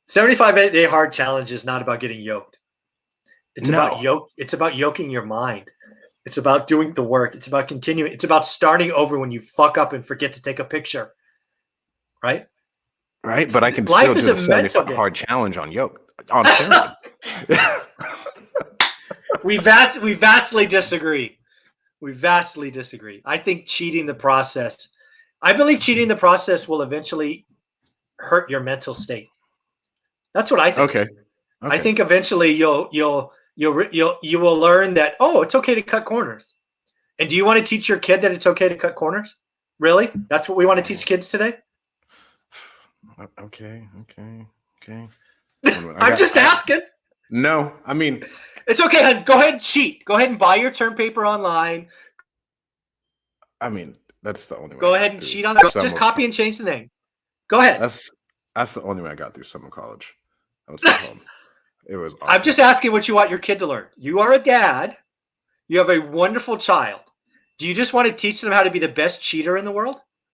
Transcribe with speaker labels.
Speaker 1: 75-day hard challenge is not about getting yoked. It's
Speaker 2: No.
Speaker 1: It's about yoking your mind. It's about doing the work. It's about continuing. It's about starting over when you fuck up and forget to take a picture. Right?
Speaker 2: Right, but I can
Speaker 1: Life
Speaker 2: still
Speaker 1: is
Speaker 2: do
Speaker 1: a
Speaker 2: the
Speaker 1: mental
Speaker 2: 75
Speaker 1: game.
Speaker 2: hard challenge on yoke on steroids.
Speaker 1: We vastly disagree. We vastly disagree. I think cheating the process. I believe cheating the process will eventually hurt your mental state. That's what I think.
Speaker 2: Okay.
Speaker 1: I think eventually you will learn that, oh, it's okay to cut corners. And do you want to teach your kid that it's okay to cut corners? Really? That's what we want to teach kids today?
Speaker 2: Okay.
Speaker 1: I'm just asking.
Speaker 2: No, I mean,
Speaker 1: it's okay. Go ahead and cheat. Go ahead and buy your term paper online.
Speaker 2: I mean, that's the only way.
Speaker 1: Go ahead and cheat on it. Just copy and change the name. Go ahead.
Speaker 2: That's the only way I got through summer college. I was at home. It was awful.
Speaker 1: I'm just asking what you want your kid to learn. You are a dad. You have a wonderful child. Do you just want to teach them how to be the best cheater in the world?